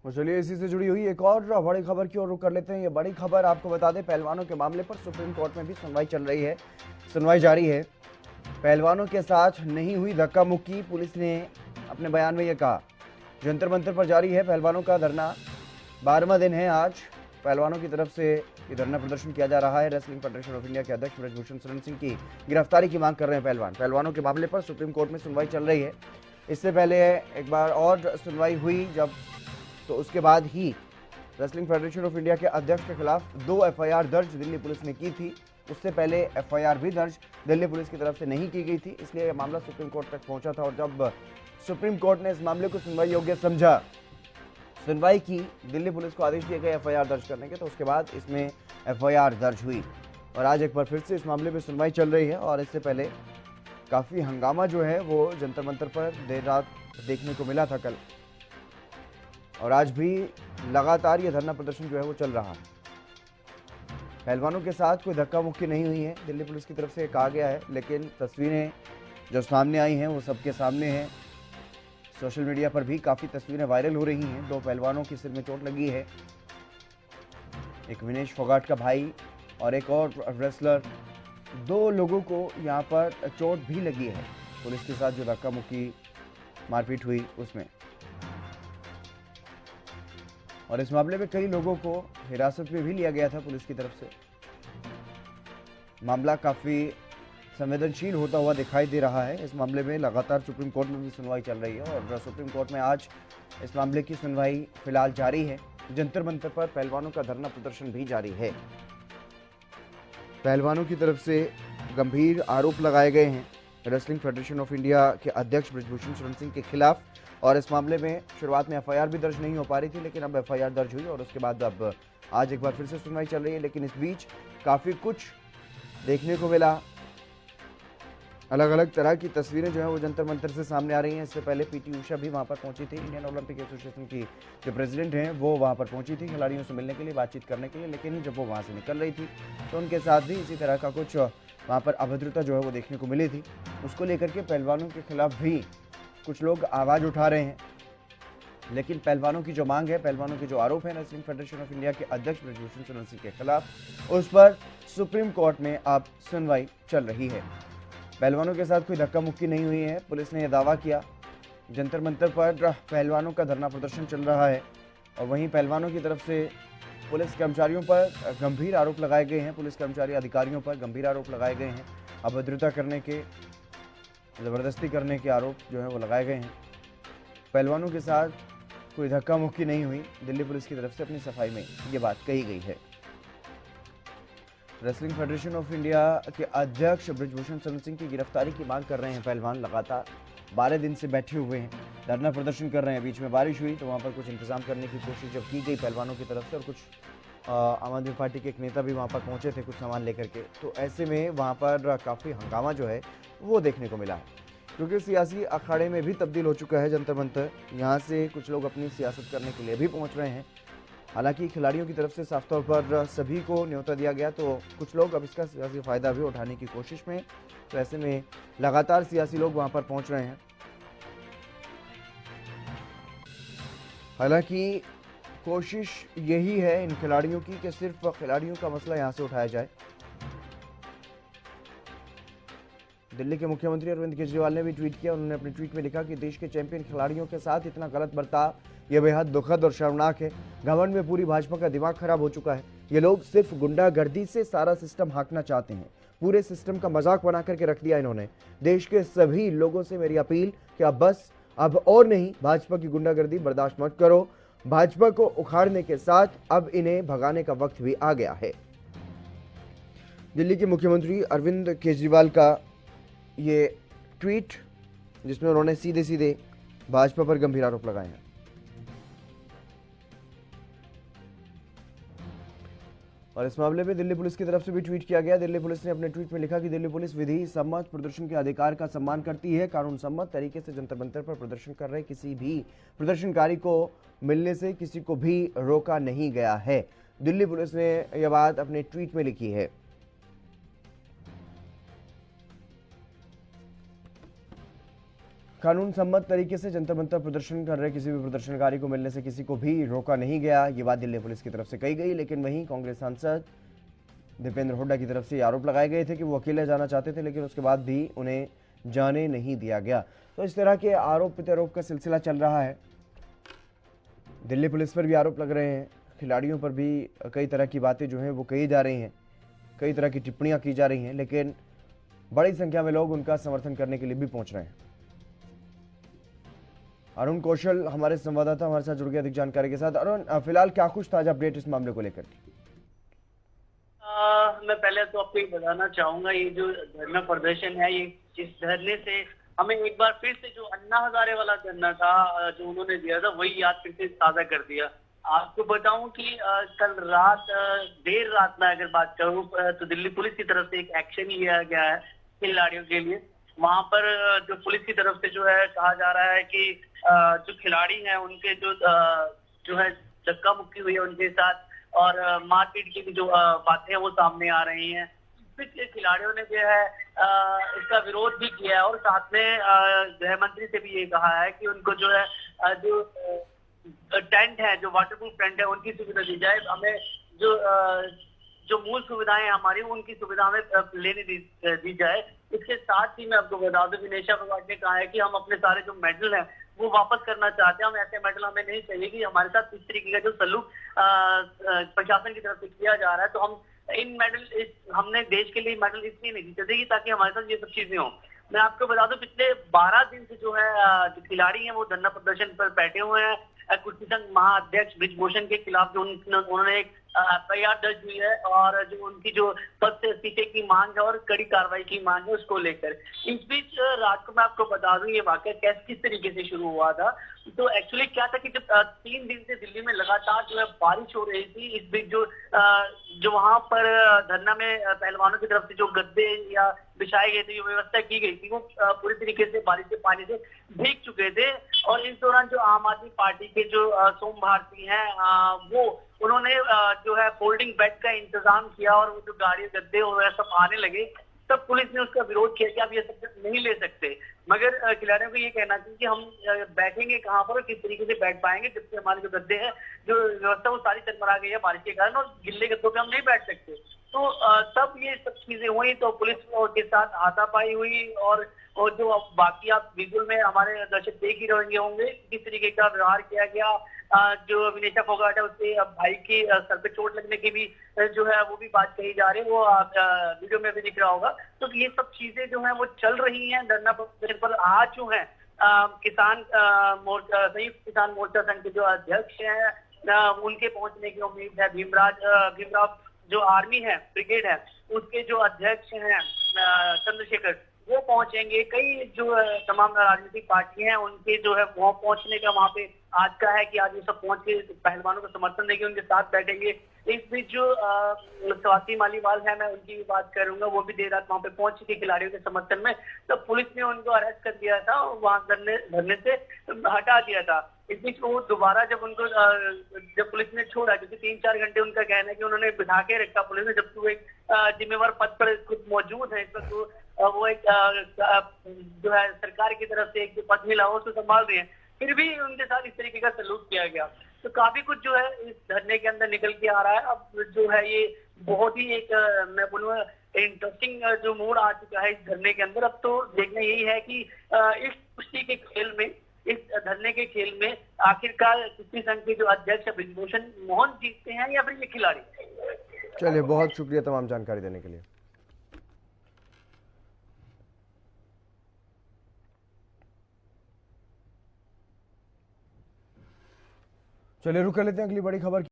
तो चलिए इसी से जुड़ी हुई एक और बड़ी खबर की ओर रुख कर लेते हैं। ये बड़ी खबर आपको बता दें, पहलवानों के मामले पर सुप्रीम कोर्ट में भी सुनवाई चल रही है, सुनवाई जारी है। पहलवानों के साथ नहीं हुई धक्का मुक्की, पुलिस ने अपने बयान में यह कहा। जंतर मंतर पर जारी है पहलवानों का धरना, 12वां दिन है आज। पहलवानों की तरफ से ये धरना प्रदर्शन किया जा रहा है। रेसलिंग फेडरेशन ऑफ इंडिया के अध्यक्ष ब्रजभूषण शरण सिंह की गिरफ्तारी की मांग कर रहे हैं पहलवानों के मामले पर सुप्रीम कोर्ट में सुनवाई चल रही है। इससे पहले एक बार और सुनवाई हुई जब, तो उसके बाद ही रेसलिंग फेडरेशन ऑफ इंडिया के अध्यक्ष के खिलाफ 2 एफआईआर दर्ज दिल्ली पुलिस ने की थी। उससे पहले एफआईआर भी दर्ज दिल्ली पुलिस की तरफ से नहीं की गई थी, इसलिए यह मामला सुप्रीम कोर्ट तक पहुंचा था। और जब सुप्रीम कोर्ट ने इस मामले को सुनवाई योग्य समझा, सुनवाई की, दिल्ली पुलिस को आदेश दिए गए एफआईआर दर्ज करने के, तो उसके बाद इसमें एफआईआर दर्ज हुई और आज एक बार फिर से इस मामले में सुनवाई चल रही है। और इससे पहले काफी हंगामा जो है वो जंतर मंतर पर देर रात देखने को मिला था कल, और आज भी लगातार ये धरना प्रदर्शन जो है वो चल रहा है। पहलवानों के साथ कोई धक्का मुक्की नहीं हुई है, दिल्ली पुलिस की तरफ से कहा गया है, लेकिन तस्वीरें जो सामने आई हैं वो सबके सामने हैं। सोशल मीडिया पर भी काफ़ी तस्वीरें वायरल हो रही हैं। 2 पहलवानों की सिर में चोट लगी है, एक विनेश फोगाट का भाई और एक और रेसलर, 2 लोगों को यहाँ पर चोट भी लगी है पुलिस के साथ जो धक्का मुक्की मारपीट हुई उसमें। और इस मामले में कई लोगों को हिरासत में भी लिया गया था पुलिस की तरफ से। मामला काफ़ी संवेदनशील होता हुआ दिखाई दे रहा है। इस मामले में लगातार सुप्रीम कोर्ट में भी सुनवाई चल रही है और सुप्रीम कोर्ट में आज इस मामले की सुनवाई फिलहाल जारी है। जंतर मंतर पर पहलवानों का धरना प्रदर्शन भी जारी है। पहलवानों की तरफ से गंभीर आरोप लगाए गए हैं रेसलिंग फेडरेशन ऑफ इंडिया के अध्यक्ष ब्रजभूषण शरण सिंह के खिलाफ। और इस मामले में शुरुआत में एफआईआर भी दर्ज नहीं हो पा रही थी, लेकिन अब एफआईआर दर्ज हुई और उसके बाद अब आज एक बार फिर से सुनवाई चल रही है। लेकिन इस बीच काफ़ी कुछ देखने को मिला, अलग अलग तरह की तस्वीरें जो है वो जंतर मंतर से सामने आ रही हैं। इससे पहले पीटी उषा भी वहां पर पहुंची थी, इंडियन ओलंपिक एसोसिएशन की जो प्रेसिडेंट हैं वो वहां पर पहुंची थी खिलाड़ियों से मिलने के लिए, बातचीत करने के लिए। लेकिन जब वो वहां से निकल रही थी तो उनके साथ भी इसी तरह का कुछ वहां पर अभद्रता जो है वो देखने को मिली थी। उसको लेकर के पहलवानों के खिलाफ भी कुछ लोग आवाज़ उठा रहे हैं। लेकिन पहलवानों की जो मांग है, पहलवानों के जो आरोप है रेसलिंग फेडरेशन ऑफ इंडिया के अध्यक्ष ब्रजभूषण शरण सिंह के खिलाफ, उस पर सुप्रीम कोर्ट में अब सुनवाई चल रही है। पहलवानों के साथ कोई धक्का मुक्की नहीं हुई है, पुलिस ने यह दावा किया। जंतर मंतर पर पहलवानों का धरना प्रदर्शन चल रहा है और वहीं पहलवानों की तरफ से पुलिस कर्मचारियों पर गंभीर आरोप लगाए गए हैं। पुलिस कर्मचारी अधिकारियों पर गंभीर आरोप लगाए गए हैं, अभद्रता करने के, ज़बरदस्ती करने के आरोप जो है वो लगाए गए हैं। पहलवानों के साथ कोई धक्का मुक्की नहीं हुई, दिल्ली पुलिस की तरफ से अपनी सफाई में ये बात कही गई है। रेसलिंग फेडरेशन ऑफ इंडिया के अध्यक्ष ब्रजभूषण शरण सिंह की गिरफ्तारी की मांग कर रहे हैं पहलवान। लगातार 12 दिन से बैठे हुए हैं, धरना प्रदर्शन कर रहे हैं। बीच में बारिश हुई तो वहां पर कुछ इंतजाम करने की कोशिश जब की गई पहलवानों की तरफ से, और कुछ आम आदमी पार्टी के एक नेता भी वहां पर पहुंचे थे कुछ सामान लेकर के, तो ऐसे में वहां पर काफ़ी हंगामा जो है वो देखने को मिला है। क्योंकि सियासी अखाड़े में भी तब्दील हो चुका है जंतर मंतर, यहाँ से कुछ लोग अपनी सियासत करने के लिए भी पहुंच रहे हैं। हालांकि खिलाड़ियों की तरफ से साफ तौर पर सभी को न्योता दिया गया, तो कुछ लोग अब इसका सियासी फायदा भी उठाने की कोशिश में, तो ऐसे में लगातार सियासी लोग वहां पर पहुंच रहे हैं। हालांकि कोशिश यही है इन खिलाड़ियों की कि सिर्फ खिलाड़ियों का मसला यहां से उठाया जाए। दिल्ली के मुख्यमंत्री अरविंद केजरीवाल ने भी ट्वीट किया। उन्होंने अपने ट्वीट में लिखा कि देश के चैंपियन खिलाड़ियों के साथ इतना गलत बर्ताव यह बेहद दुखद और शर्मनाक है। घमंड में पूरी भाजपा का दिमाग खराब हो चुका है। ये लोग सिर्फ गुंडागर्दी से सारा सिस्टम हाँकना चाहते हैं। पूरे सिस्टम का मजाक बना करके रख दिया इन्होंने। देश के सभी लोगों से मेरी अपील कि अब और नहीं, भाजपा की गुंडागर्दी बर्दाश्त मत करो। भाजपा को उखाड़ने के साथ अब इन्हें भगाने का वक्त भी आ गया है। दिल्ली के मुख्यमंत्री अरविंद केजरीवाल का ये ट्वीट, जिसमें उन्होंने सीधे सीधे भाजपा पर गंभीर आरोप लगाए हैं। और इस मामले में दिल्ली पुलिस की तरफ से भी ट्वीट किया गया। दिल्ली पुलिस ने अपने ट्वीट में लिखा कि दिल्ली पुलिस विधि सम्मत प्रदर्शन के अधिकार का सम्मान करती है। कानून सम्मत तरीके से जंतर मंतर पर प्रदर्शन कर रहे किसी भी प्रदर्शनकारी को मिलने से किसी को भी रोका नहीं गया है। दिल्ली पुलिस ने यह बात अपने ट्वीट में लिखी है। कानून सम्मत तरीके से जंतर मंतर प्रदर्शन कर रहे किसी भी प्रदर्शनकारी को मिलने से किसी को भी रोका नहीं गया, ये बात दिल्ली पुलिस की तरफ से कही गई। लेकिन वहीं कांग्रेस सांसद दीपेंद्र हुड्डा की तरफ से ये आरोप लगाए गए थे कि वो अकेले जाना चाहते थे, लेकिन उसके बाद भी उन्हें जाने नहीं दिया गया। तो इस तरह के आरोप प्रत्यारोप का सिलसिला चल रहा है। दिल्ली पुलिस पर भी आरोप लग रहे हैं, खिलाड़ियों पर भी कई तरह की बातें जो हैं वो कही जा रही हैं, कई तरह की टिप्पणियां की जा रही हैं, लेकिन बड़ी संख्या में लोग उनका समर्थन करने के लिए भी पहुंच रहे हैं। अरुण कौशल हमारे संवाददाता हमारे साथ जुड़ गए अधिक जानकारी के साथ। अरुण, फिलहाल क्या कुछ ताजा अपडेट इस मामले को लेकर? मैं पहले तो आपको ये बताना चाहूंगा, ये जो धरना प्रदर्शन है, ये इस धरने से हमें एक बार फिर से जो अन्ना हजारे वाला धरना था जो उन्होंने दिया था, वही याद फिर से ताजा कर दिया। आपको बताऊं कि कल रात देर रात में अगर बात करूं तो दिल्ली पुलिस की तरफ से एक एक्शन लिया गया है खिलाड़ियों के लिए। वहां पर जो पुलिस की तरफ से जो है कहा जा रहा है कि जो खिलाड़ी हैं उनके जो है धक्का मुक्की हुई है उनके साथ, और मारपीट की भी जो बातें हैं वो सामने आ रही हैं। खिलाड़ियों ने जो है इसका विरोध भी किया है, और साथ में गृह मंत्री से भी ये कहा है कि उनको जो है जो टेंट है, जो वाटरप्रूफ टेंट है, उनकी सुविधा दी जाए। हमें जो मूल सुविधाएं हमारी उनकी सुविधा हमें लेने दी जाए। इसके साथ ही मैं आपको बता दूं, विनेशा फोगाट ने कहा है कि हम अपने सारे जो मेडल हैं वो वापस करना चाहते हैं। हम ऐसे मेडल हमें नहीं चाहिए कि हमारे साथ इस तरीके का जो सलूक प्रशासन की तरफ से किया जा रहा है। तो हम इन मेडल हमने देश के लिए मेडल इसलिए नहीं जीते थे ताकि हमारे साथ ये सब चीजें हों। मैं आपको बता दूं, पिछले 12 दिन से जो है जो खिलाड़ी हैं वो धरना प्रदर्शन पर बैठे हुए हैं। कुर्सी संघ महाअध्यक्ष ब्रिजभूषण के खिलाफ जो उन्होंने एक एफआईआर दर्ज हुई है, और जो उनकी जो पद से इस्तीफे की मांग है और कड़ी कार्रवाई की मांग है उसको लेकर। इस बीच रात को मैं आपको बता दूं ये वाकया किस तरीके से शुरू हुआ था। तो एक्चुअली क्या था कि जब 3 दिन से दिल्ली में लगातार जो है बारिश हो रही थी, इस बीच जो वहां पर धरना में पहलवानों की तरफ से जो गद्दे या बिछाए गए थे, जो व्यवस्था की गई थी, वो पूरी तरीके से बारिश के पानी से भीग चुके थे। और इस दौरान जो आम आदमी पार्टी के जो सोम भारती हैं वो उन्होंने जो है फोल्डिंग बेड का इंतजाम किया, और वो जो गाड़ी गद्दे और सब आने लगे, तब पुलिस ने उसका विरोध किया कि आप ये सब नहीं ले सकते। मगर खिलाड़ियों को ये कहना चाहिए कि हम बैठेंगे कहाँ पर और किस तरीके से बैठ पाएंगे, जबकि हमारे जो गद्दे हैं, जो व्यवस्था वो सारी चरमरा गई है बारिश के कारण, और गिल्ले गद्दों पे हम नहीं बैठ सकते। तो तब ये सब चीजें हुई, तो पुलिस के साथ हाथापाई हुई, और जो बाकी आप विजुअल में हमारे दर्शक देख ही रहेंगे होंगे किस तरीके का व्यवहार किया गया। जो विनेशा फोगाट है उसके भाई की सर पे चोट लगने की भी जो है वो भी बात कही जा रही है, वो वीडियो में भी दिख रहा होगा। तो ये सब चीजें जो है वो चल रही हैं धरना प्रदर्शन पर। आज जो है किसान मोर्चा, संयुक्त किसान मोर्चा संघ के जो अध्यक्ष हैं उनके पहुंचने की उम्मीद है। भीमराव जो आर्मी है, ब्रिगेड है, उसके जो अध्यक्ष हैं चंद्रशेखर, वो पहुंचेंगे। कई जो तमाम राजनीतिक पार्टी हैं उनके जो है वहां पहुंचने का वहां पे आज का है कि आज वो सब पहुंच के पहलवानों को समर्थन देंगे, उनके साथ बैठेंगे। इस बीच जो स्वाति मालीवाल है, मैं उनकी भी बात करूंगा, वो भी देर रात वहां पे पहुंची थी खिलाड़ियों के समर्थन में। तो पुलिस ने उनको अरेस्ट कर दिया था, वहां धरने से हटा दिया था। इस बीच वो दोबारा जब पुलिस ने छोड़ा, क्योंकि 3-4 घंटे उनका कहना है कि उन्होंने बिठा के रखा पुलिस ने, जबकि वो एक जिम्मेवार पद पर खुद मौजूद है इस वक्त। वो एक जो है सरकार की तरफ से एक जो पद मिला उसको संभाल रहे हैं, फिर भी उनके साथ इस तरीके का सलूक किया गया। तो काफी कुछ जो है इस धरने के अंदर निकल के आ रहा है। अब जो है ये बहुत ही एक मैं बोलूँगा इंटरेस्टिंग जो मूड आ चुका है इस धरने के अंदर। अब तो देखना यही है कि इस कुश्ती के खेल में, इस धरने के खेल में आखिरकार कुश्ती संघ के जो अध्यक्ष है ब्रिजभूषण मोहन जीतते हैं या फिर ये खिलाड़ी। चलिए, बहुत शुक्रिया तमाम जानकारी देने के लिए। चलिए रुक कर लेते हैं अगली बड़ी खबर।